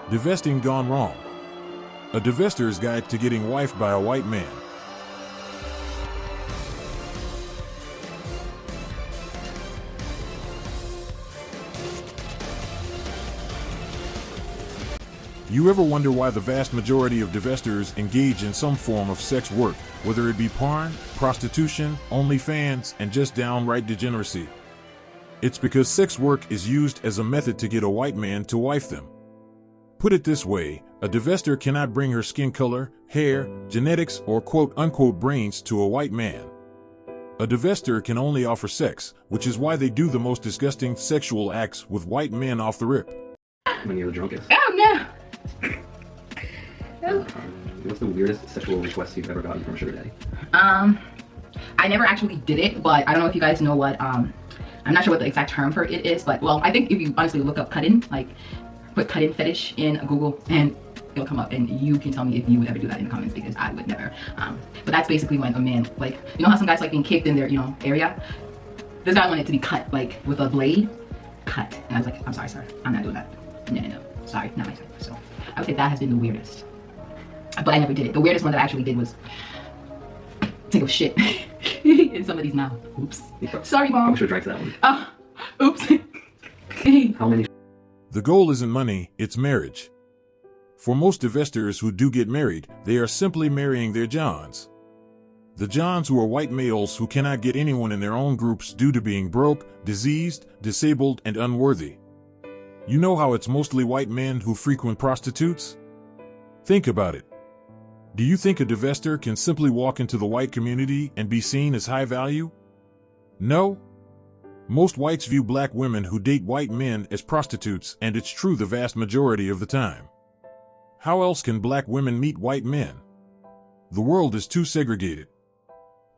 Divesting gone wrong. A divestor's guide to getting wifed by a white man. You ever wonder why the vast majority of divestors engage in some form of sex work, whether it be porn, prostitution, OnlyFans, and just downright degeneracy? It's because sex work is used as a method to get a white man to wife them. Put it this way, a divestor cannot bring her skin color, hair, genetics, or quote-unquote brains to a white man. A divestor can only offer sex, which is why they do the most disgusting sexual acts with white men off the rip. When you're the drunkest. Oh no! What's the weirdest sexual request you've ever gotten from a sugar daddy? I never actually did it, but I don't know if you guys know what, I'm not sure what the exact term for it is, but well, I think if you honestly look up cut-in, like put cut-in fetish in Google and it'll come up, and you can tell me if you would ever do that in the comments, because I would never. But that's basically when a man, like, you know how some guys like being kicked in their, you know, area? This guy wanted it to be cut, like with a blade, cut. And I was like, I'm sorry, sir, I'm not doing that. No, sorry, not my type. So I would say that has been the weirdest. But I never did it. The weirdest one that I actually did was take a shit in somebody's mouth. Oops. Sorry, Mom. I should have drank that one. Oops. How many? The goal isn't money, it's marriage. For most divestors who do get married, they are simply marrying their Johns. The Johns who are white males who cannot get anyone in their own groups due to being broke, diseased, disabled, and unworthy. You know how it's mostly white men who frequent prostitutes? Think about it. Do you think a divestor can simply walk into the white community and be seen as high value? No. Most whites view black women who date white men as prostitutes, and it's true the vast majority of the time. How else can black women meet white men? The world is too segregated.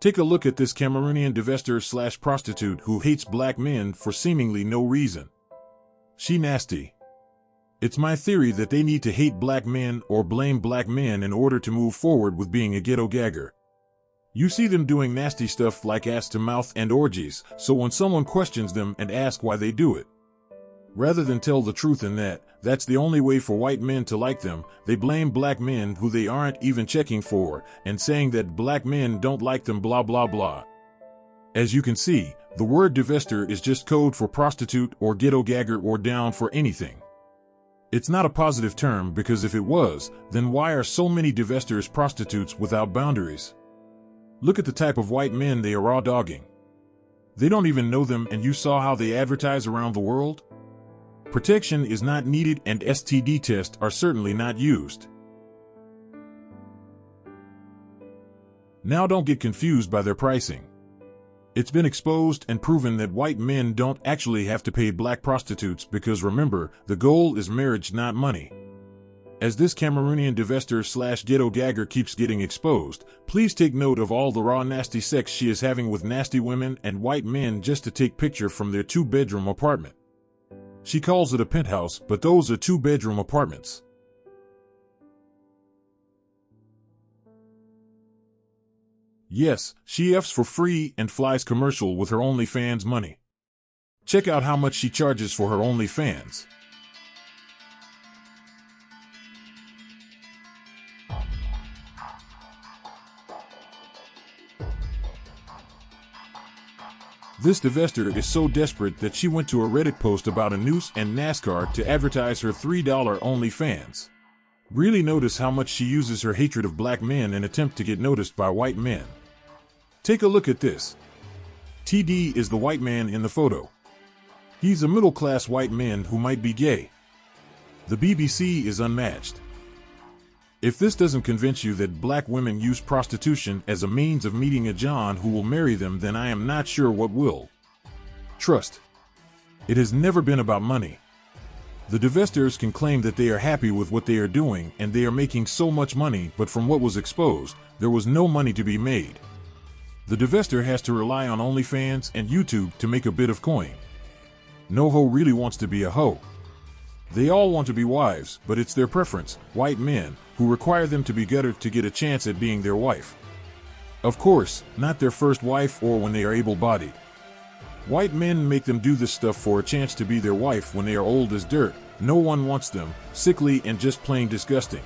Take a look at this Cameroonian divestor/prostitute who hates black men for seemingly no reason. She nasty. It's my theory that they need to hate black men or blame black men in order to move forward with being a ghetto gagger. You see them doing nasty stuff like ass to mouth and orgies, so when someone questions them and asks why they do it, rather than tell the truth in that's the only way for white men to like them, they blame black men who they aren't even checking for, and saying that black men don't like them, blah blah blah. As you can see, the word divestor is just code for prostitute or ghetto gagger or down for anything. It's not a positive term, because if it was, then why are so many divestors prostitutes without boundaries? Look at the type of white men they are raw dogging. They don't even know them, and you saw how they advertise around the world? Protection is not needed, and STD tests are certainly not used. Now don't get confused by their pricing. It's been exposed and proven that white men don't actually have to pay black prostitutes, because remember, the goal is marriage, not money. As this Cameroonian divestor/ghetto gagger keeps getting exposed, please take note of all the raw nasty sex she is having with nasty women and white men just to take picture from their 2-bedroom apartment. She calls it a penthouse, but those are 2-bedroom apartments. Yes, she F's for free and flies commercial with her OnlyFans money. Check out how much she charges for her OnlyFans. This divestor is so desperate that she went to a Reddit post about a noose and NASCAR to advertise her $3 OnlyFans. Really notice how much she uses her hatred of black men in attempt to get noticed by white men. Take a look at this. TD is the white man in the photo. He's a middle-class white man who might be gay. The BBC is unmatched. If this doesn't convince you that black women use prostitution as a means of meeting a John who will marry them, then I am not sure what will. Trust. It has never been about money. The divestors can claim that they are happy with what they are doing and they are making so much money, but from what was exposed, there was no money to be made. The divestor has to rely on OnlyFans and YouTube to make a bit of coin. No hoe really wants to be a hoe. They all want to be wives, but it's their preference, white men, who require them to be gutted to get a chance at being their wife. Of course, not their first wife or when they are able-bodied. White men make them do this stuff for a chance to be their wife when they are old as dirt, No one wants them, sickly and just plain disgusting.